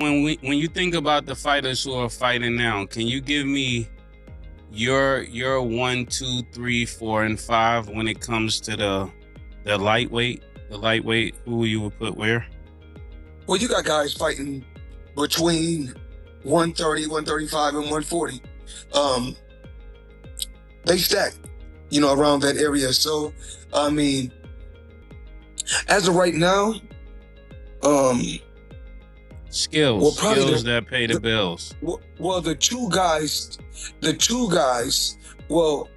When you think about the fighters who are fighting now, can you give me your 1, 2, 3, 4, and 5 when it comes to the lightweight? The lightweight, who you would put where? Well, you got guys fighting between 130, 135, and 140. They stack, around that area. So, I mean, as of right now, skills that pay the bills. Well, the two guys, well,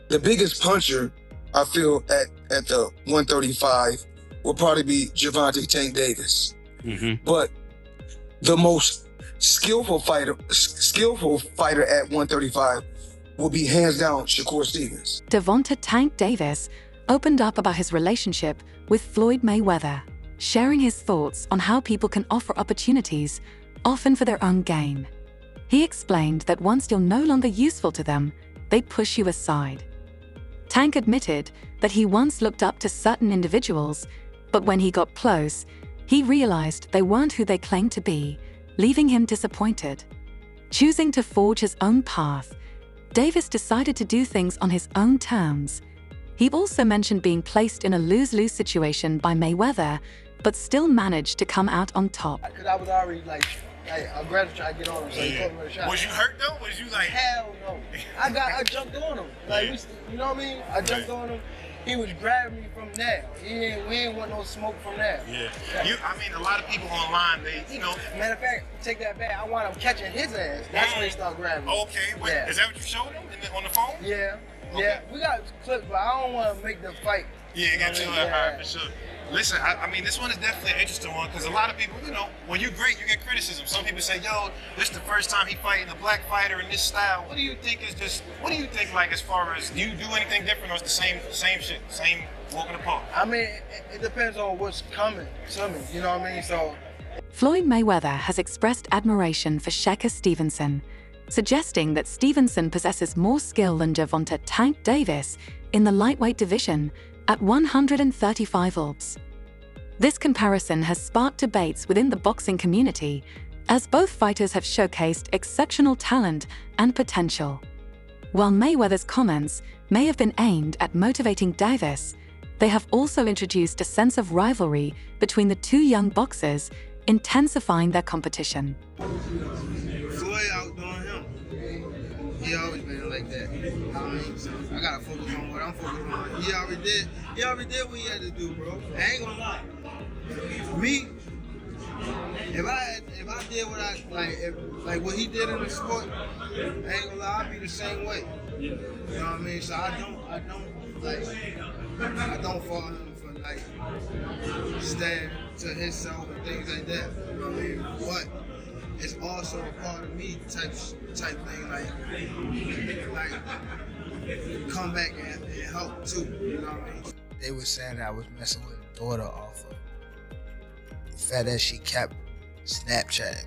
the biggest puncher, I feel, at the 135 will probably be Gervonta Tank Davis. Mm-hmm. But the most skillful fighter at 135 will be hands down Shakur Stevens. Gervonta Tank Davis opened up about his relationship with Floyd Mayweather, sharing his thoughts on how people can offer opportunities, often for their own gain. He explained that once you're no longer useful to them, they push you aside. Tank admitted that he once looked up to certain individuals, but when he got close, he realized they weren't who they claimed to be, leaving him disappointed. Choosing to forge his own path, Davis decided to do things on his own terms. He also mentioned being placed in a lose-lose situation by Mayweather, but still managed to come out on top. Because I was already I'm glad to try to get on him, so he put me in a shot. Was you hurt though? Was you like? Hell no. I jumped on him. You know what I mean? I jumped on him. He was grabbing me from there. We ain't want no smoke from there. Yeah. A lot of people online, Matter of fact, take that back. I want him catching his ass. That's when he started grabbing me. Okay. Wait, is that what you showed him on the phone? Yeah. Okay. Yeah. We got clips, but I don't want to make the fight. Yeah, got you. All right, for sure. Listen, this one is definitely an interesting one because a lot of people, when you're great, you get criticism. Some people say, yo, this is the first time he fighting a black fighter in this style. What do you think like as far as, do you do anything different or it's the same shit, same walk in the park? It depends on what's coming to me, you know what I mean? So. Floyd Mayweather has expressed admiration for Shakur Stevenson, suggesting that Stevenson possesses more skill than Gervonta Tank Davis in the lightweight division at 135 ounces. This comparison has sparked debates within the boxing community, as both fighters have showcased exceptional talent and potential. While Mayweather's comments may have been aimed at motivating Davis, they have also introduced a sense of rivalry between the two young boxers, intensifying their competition. Floyd outdoing him. He always been like that. I gotta focus on what I'm focused on. He already did what he had to do, bro. I ain't gonna lie. Me, if I did what I what he did in the sport, I ain't gonna lie, I'd be the same way. You know what I mean? So I don't fault him for stand to himself and things like that. You know what I mean? But it's also a part of me type thing, come back and help too. You know what I mean? They were saying that I was messing with the daughter off of the fact that she kept Snapchat.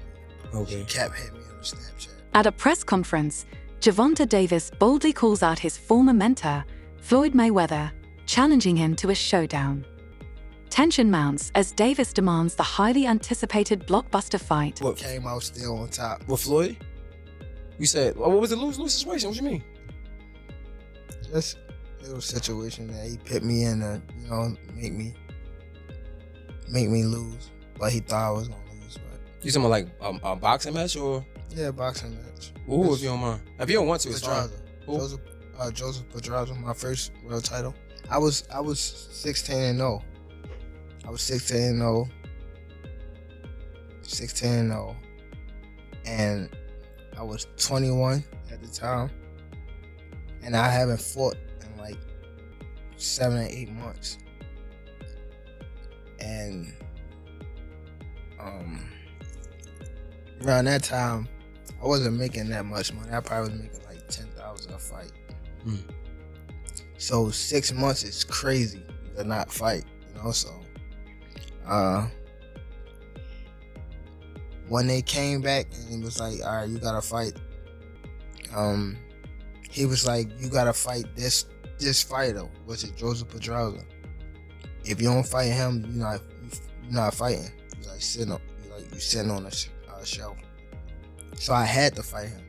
Okay. She kept hitting me on Snapchat. At a press conference, Gervonta Davis boldly calls out his former mentor, Floyd Mayweather, challenging him to a showdown. Tension mounts as Davis demands the highly anticipated blockbuster fight. What came out still on top? With Floyd? You said, what was the lose-lose situation? What you mean? Just a little situation that he put me in to, make me lose. But he thought I was gonna lose. But You talking about like a boxing match or? yeah, boxing match. Ooh, if you don't mind. If you don't want to, it's fine. Pedraza. Joseph Pedraza, my first world title. I was 16-0. I was 16-0. 16-0. And I was 21 at the time. And I haven't fought in like 7 or 8 months. And around that time, I wasn't making that much money. I probably was making like $10,000 a fight. So 6 months is crazy to not fight, so when they came back and he was like, all right, you gotta fight, he was like, you gotta fight this fighter, which is Joseph Pedraza. If you don't fight him, you're not fighting. You're like sitting on the a show. So I had to fight him.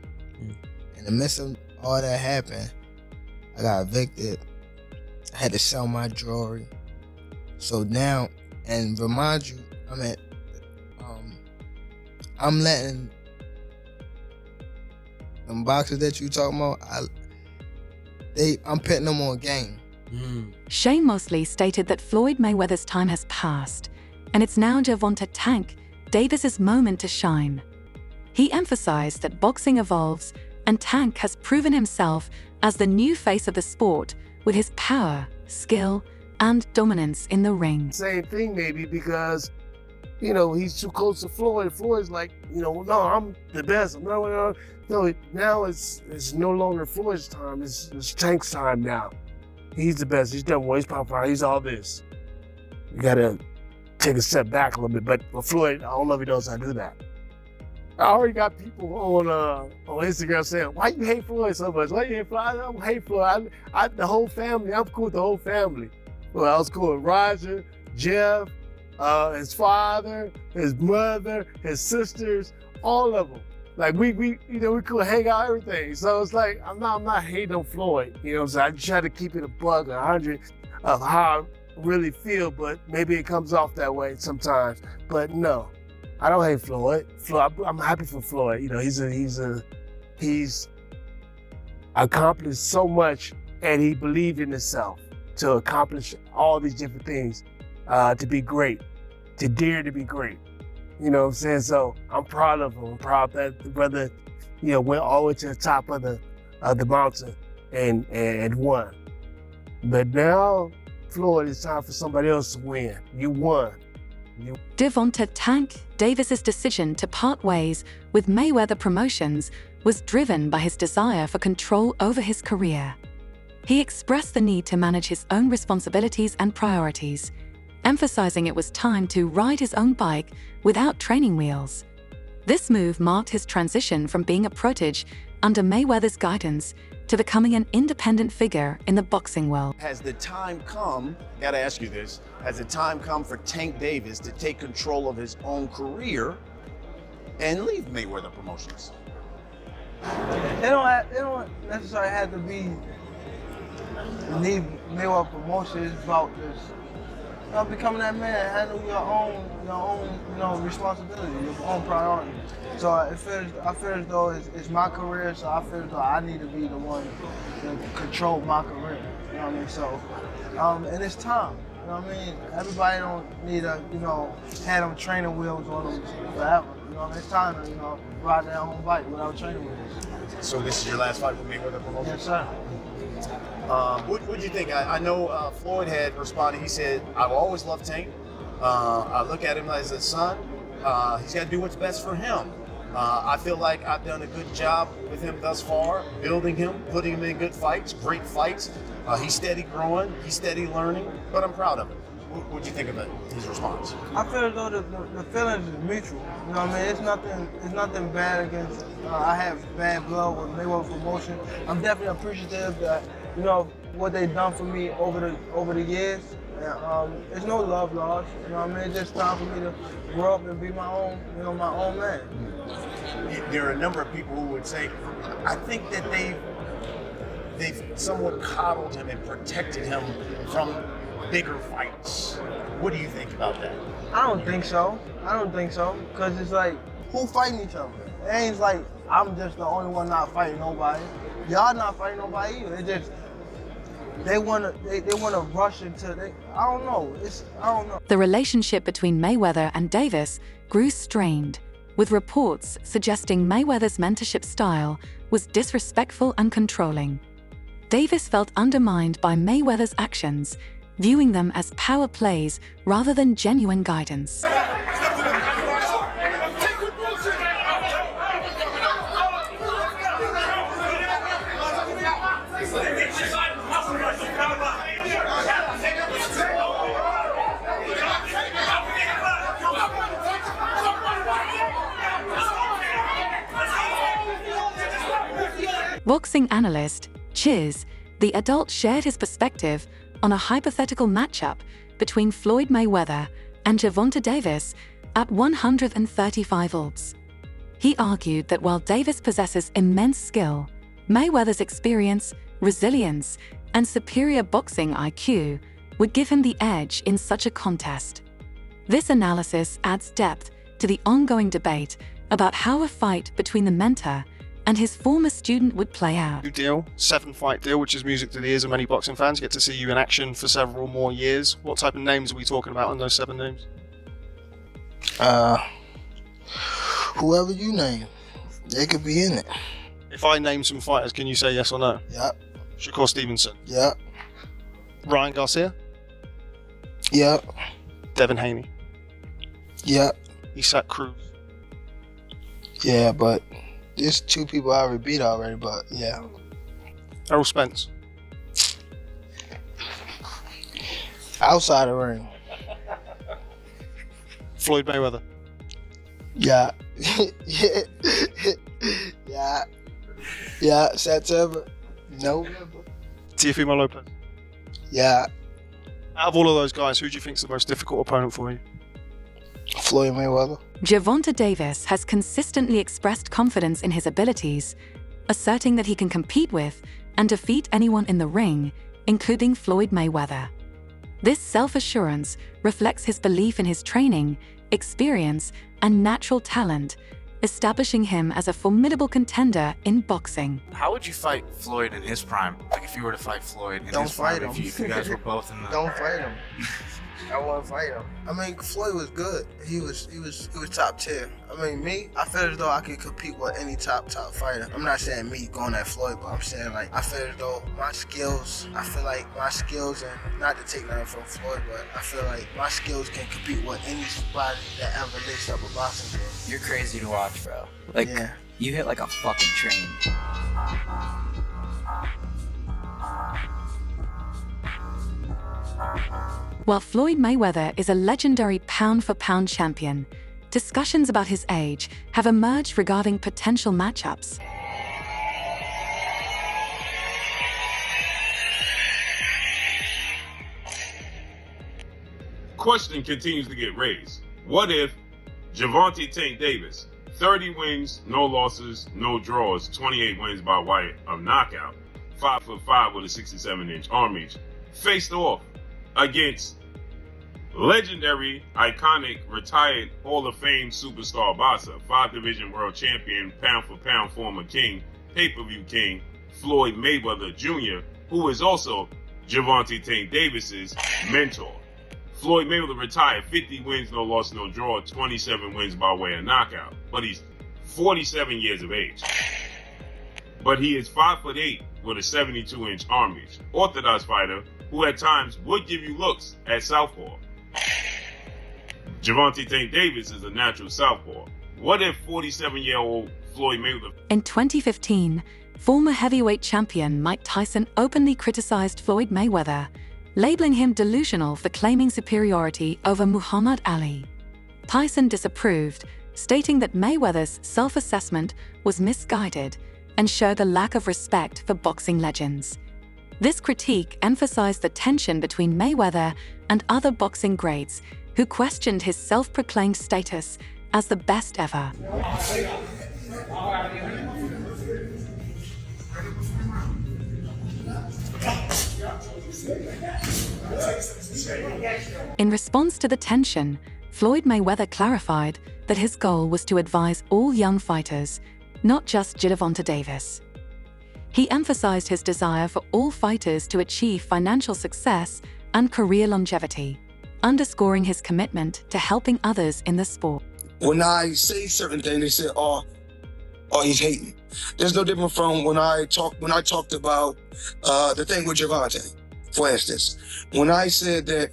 In the midst of all that happened, I got evicted. I had to sell my jewelry. So now, and remind you, I'm letting them boxers that you talking about, I'm putting them on game. Shane Mosley stated that Floyd Mayweather's time has passed, and it's now Gervonta "Tank" Davis's moment to shine. He emphasized that boxing evolves, and Tank has proven himself as the new face of the sport with his power, skill, and dominance in the ring. Same thing maybe because, you know, he's too close to Floyd. Floyd's like, you know, no, I'm the best. No, now it's no longer Floyd's time. It's Tank's time now. He's the best. He's done well. He's powerful. He's all this. You gotta take a step back a little bit. But for Floyd, I don't know if he knows how to do that. I already got people on Instagram saying, "Why you hate Floyd so much? Why you hate Floyd?" I don't hate Floyd. The whole family. I'm cool with the whole family. Well, I was cool with Roger, Jeff, his father, his mother, his sisters, all of them. Like we could hang out, everything. So it's like I'm not hating on Floyd. You know what I'm saying? I try to keep it a buck, 100 of how I really feel, but maybe it comes off that way sometimes. But no, I don't hate Floyd. I'm happy for Floyd. You know, he's accomplished so much, and he believed in himself to accomplish all these different things, to be great, to dare to be great. You know what I'm saying? So I'm proud of him. I'm proud that the brother, you know, went all the way to the top of the mountain and won. But now, Floyd, it's time for somebody else to win. You won. Gervonta "Tank" Davis's decision to part ways with Mayweather Promotions was driven by his desire for control over his career. He expressed the need to manage his own responsibilities and priorities, emphasizing it was time to ride his own bike without training wheels. This move marked his transition from being a protege under Mayweather's guidance to becoming an independent figure in the boxing world. Has the time come, gotta ask you this, has the time come for Tank Davis to take control of his own career and leave Mayweather Promotions? It don't necessarily have to be leave Mayweather Promotions. It's about just becoming that man, handle your own responsibility, your own priority. So I feel as though it's my career, so I feel as though I need to be the one to control my career. You know what I mean? So, and it's time. You know what I mean? Everybody don't need to, have them training wheels on them forever. You know, it's time to, ride their own bike without training wheels. So this is your last fight with Mayweather Promotions? Yes, sir. What do you think? I know Floyd had responded. He said, "I've always loved Tank. I look at him as a son. He's got to do what's best for him. I feel like I've done a good job with him thus far, building him, putting him in good fights, great fights. He's steady growing, he's steady learning, but I'm proud of him." What do you think of it, his response? I feel as though the feelings is mutual. You know what I mean? It's nothing bad against. I have bad blood with Mayweather Promotion. I'm definitely appreciative that what they've done for me over the years. There's no love lost. You know what I mean? It's just time for me to grow up and be my own man. There are a number of people who would say, I think that they've somewhat coddled him and protected him from bigger fights. What do you think about that? I don't think so. Because it's like, who fighting each other? It ain't like I'm just the only one not fighting nobody. Y'all not fighting nobody either. It's just they wanna rush into I don't know. The relationship between Mayweather and Davis grew strained, with reports suggesting Mayweather's mentorship style was disrespectful and controlling. Davis felt undermined by Mayweather's actions, viewing them as power plays rather than genuine guidance. Boxing analyst Chiz, the adult, shared his perspective on a hypothetical matchup between Floyd Mayweather and Gervonta Davis at 135 odds. He argued that while Davis possesses immense skill, Mayweather's experience, resilience, and superior boxing IQ would give him the edge in such a contest. This analysis adds depth to the ongoing debate about how a fight between the mentor and his former student would play out. New deal, 7-fight deal, which is music to the ears of many boxing fans. Get to see you in action for several more years. What type of names are we talking about in those 7 names? Whoever you name, they could be in it. If I name some fighters, can you say yes or no? Yep. Shakur Stevenson. Yep. Ryan Garcia. Yep. Devin Haney. Yep. Isaac Cruz. Yeah, but there's 2 people I already beat already, but yeah. Errol Spence. Outside the ring. Floyd Mayweather. Yeah. Yeah. Yeah. September. November. Teofimo Lopez. Yeah. Out of all of those guys, who do you think is the most difficult opponent for you? Floyd Mayweather. Gervonta Davis has consistently expressed confidence in his abilities, asserting that he can compete with and defeat anyone in the ring, including Floyd Mayweather. This self-assurance reflects his belief in his training, experience, and natural talent, establishing him as a formidable contender in boxing. How would you fight Floyd in his prime? Like if you were to fight Floyd in his prime, if you guys were both in the... Don't fight him. I want to fight him. I mean, Floyd was good. He was top tier. I mean, me, I feel as though I could compete with any top fighter. I'm not saying me going at Floyd, but I'm saying like I feel as though my skills. I feel like my skills, and not to take nothing from Floyd, but I feel like my skills can compete with anybody that ever laced up a boxing gym. You're crazy to watch, bro. Like, yeah. You hit like a fucking train. While Floyd Mayweather is a legendary pound-for-pound champion, discussions about his age have emerged regarding potential matchups. Question continues to get raised. What if Gervonta Tank Davis, 30 wins, no losses, no draws, 28 wins by way of knockout, 5'5" with a 67-inch arm reach, faced off against legendary, iconic, retired Hall of Fame superstar boxer, 5-division world champion, pound-for-pound former king, pay-per-view king, Floyd Mayweather Jr., who is also Gervonta Tank Davis's mentor. Floyd Mayweather retired, 50 wins, no loss, no draw, 27 wins by way of knockout, but he's 47 years of age. But he is 5'8" with a 72-inch arm reach. Orthodox fighter who at times would give you looks at southpaw. Gervonta Tank Davis is a natural southpaw. What if 47-year-old Floyd Mayweather... In 2015, former heavyweight champion Mike Tyson openly criticized Floyd Mayweather, labeling him delusional for claiming superiority over Muhammad Ali. Tyson disapproved, stating that Mayweather's self-assessment was misguided and showed a lack of respect for boxing legends. This critique emphasized the tension between Mayweather and other boxing greats who questioned his self-proclaimed status as the best ever. In response to the tension, Floyd Mayweather clarified that his goal was to advise all young fighters, not just Gervonta Davis. He emphasized his desire for all fighters to achieve financial success and career longevity, underscoring his commitment to helping others in the sport. When I say certain things, they say, oh, he's hating. There's no different from when I talked about the thing with Gervonta, for instance. When I said that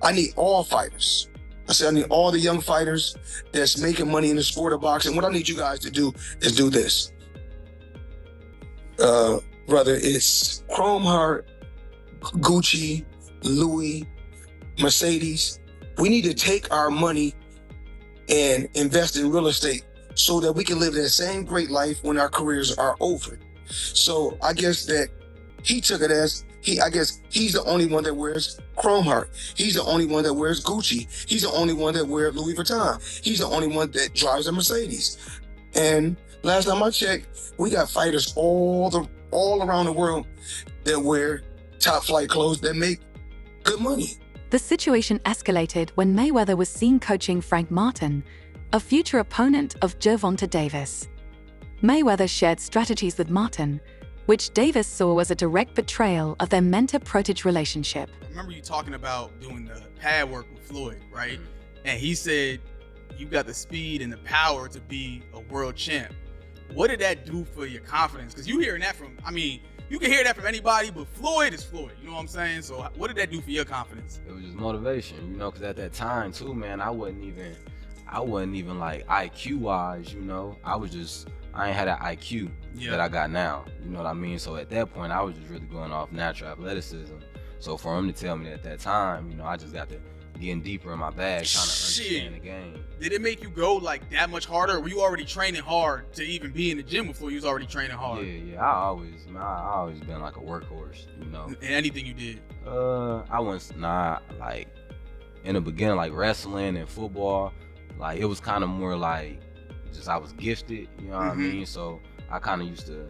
I need all fighters, I said I need all the young fighters that's making money in the sport of boxing. What I need you guys to do is do this. Whether it's Chrome Heart, Gucci, Louis, Mercedes, we need to take our money and invest in real estate so that we can live that same great life when our careers are over. So I guess that he took it as, I guess he's the only one that wears Chrome Heart. He's the only one that wears Gucci. He's the only one that wears Louis Vuitton. He's the only one that drives a Mercedes. And last time I checked, we got fighters all around the world that wear top flight clothes that make good money. The situation escalated when Mayweather was seen coaching Frank Martin, a future opponent of Gervonta Davis. Mayweather shared strategies with Martin, which Davis saw as a direct betrayal of their mentor-protege relationship. I remember you talking about doing the pad work with Floyd, right? And he said, you got the speed and the power to be a world champ. What did that do for your confidence? Because you hearing that from, I mean, you can hear that from anybody, but Floyd is Floyd, you know what I'm saying? So what did that do for your confidence? It was just motivation, you know, because at that time too, man, I wasn't even like IQ wise, you know. I ain't had that IQ that I got now, you know what I mean? So at that point, I was just really going off natural athleticism. So for him to tell me that at that time, you know, I just got to getting deeper in my bag, trying to understand the game. Did it make you go like that much harder? Or were you already training hard to even be in the gym before you was already training hard? Yeah. I always been like a workhorse, you know. In anything you did? Like in the beginning, like wrestling and football, like it was kind of more like just I was gifted, you know what I mean? So I kind of used to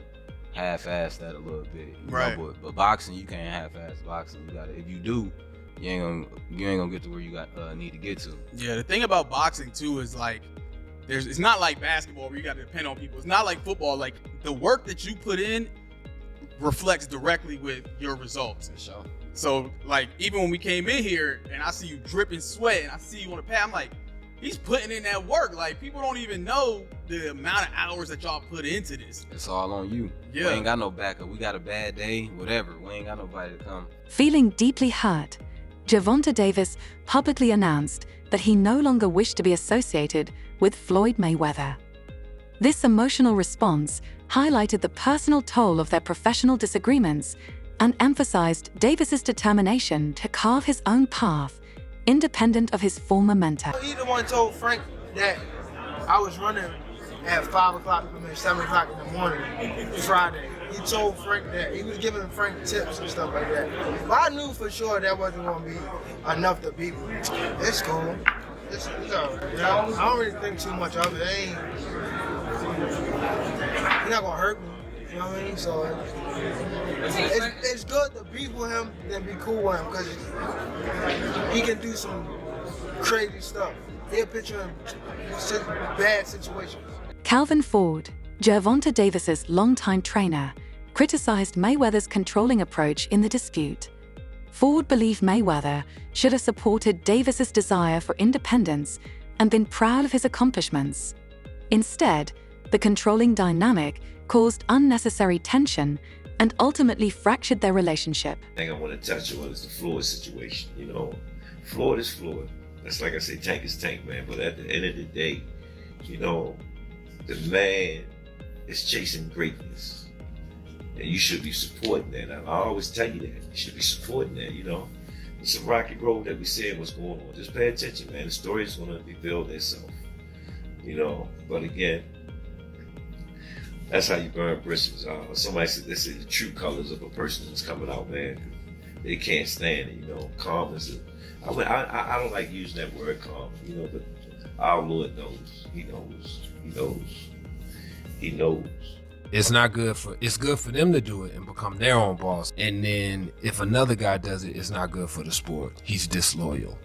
half-ass that a little bit, you know? But boxing, you can't half-ass boxing. You gotta, if you do, you ain't gonna get to where you need to get to. Yeah, the thing about boxing too is like, it's not like basketball where you got to depend on people. It's not like football. Like the work that you put in reflects directly with your results. For sure. So like even when we came in here and I see you dripping sweat and I see you on the pad, I'm like, he's putting in that work. Like people don't even know the amount of hours that y'all put into this. It's all on you. Yeah. We ain't got no backup. We got a bad day, whatever. We ain't got nobody to come. Feeling deeply hurt, Gervonta Davis publicly announced that he no longer wished to be associated with Floyd Mayweather. This emotional response highlighted the personal toll of their professional disagreements and emphasized Davis's determination to carve his own path, independent of his former mentor. He the one told Frank that I was running at 5 o'clock, 7 o'clock in the morning, Friday. He told Frank that. He was giving Frank tips and stuff like that. But I knew for sure that wasn't going to be enough to beat me. It's cool. It's all right. You know, I don't really think too much of it. He's not going to hurt me. You know what I mean? So it's good to be with him than be cool with him because he can do some crazy stuff. He'll put you in bad situations. Calvin Ford, Gervonta Davis's longtime trainer, criticized Mayweather's controlling approach in the dispute. Ford believed Mayweather should have supported Davis's desire for independence and been proud of his accomplishments. Instead, the controlling dynamic caused unnecessary tension and ultimately fractured their relationship. The thing I want to touch on is the Floyd situation. You know, Floyd is Floyd. That's like I say, Tank is Tank, man. But at the end of the day, you know, the man is chasing greatness. And you should be supporting that. I always tell you that. You should be supporting that, you know. It's a rocky road that we saying what's going on. Just pay attention, man. The story is going to rebuild itself. You know, but again, that's how you burn bridges. Somebody said this is the true colors of a person that's coming out, man. They can't stand it, you know. Calm is I don't like using that word calm, you know, but our Lord knows. He knows. He knows. He knows. It's good for them to do it and become their own boss. And then if another guy does it, it's not good for the sport. He's disloyal.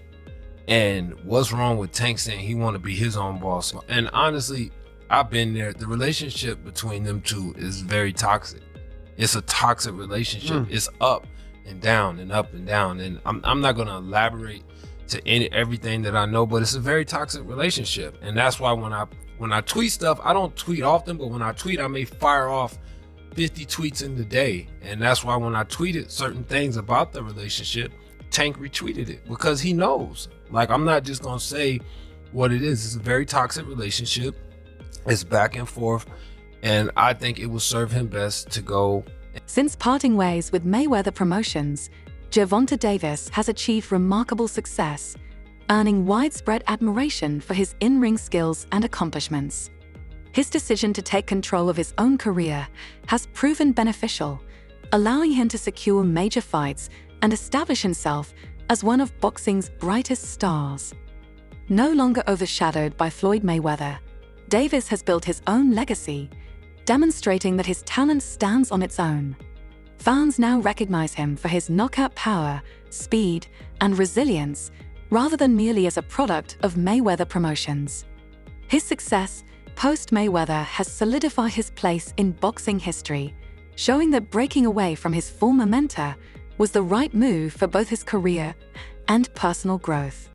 And what's wrong with Tank saying he want to be his own boss? And honestly, I've been there. The relationship between them two is very toxic. It's a toxic relationship. It's up and down and up and down. And I'm not going to elaborate to everything that I know, but it's a very toxic relationship. And that's why when I tweet stuff, I don't tweet often, but when I tweet, I may fire off 50 tweets in the day. And that's why when I tweeted certain things about the relationship, Tank retweeted it because he knows. Like, I'm not just going to say what it is. It's a very toxic relationship. It's back and forth. And I think it will serve him best to go. Since parting ways with Mayweather Promotions, Gervonta Davis has achieved remarkable success, earning widespread admiration for his in-ring skills and accomplishments. His decision to take control of his own career has proven beneficial, allowing him to secure major fights and establish himself as one of boxing's brightest stars. No longer overshadowed by Floyd Mayweather, Davis has built his own legacy, demonstrating that his talent stands on its own. Fans now recognize him for his knockout power, speed, and resilience, rather than merely as a product of Mayweather Promotions. His success post-Mayweather has solidified his place in boxing history, showing that breaking away from his former mentor was the right move for both his career and personal growth.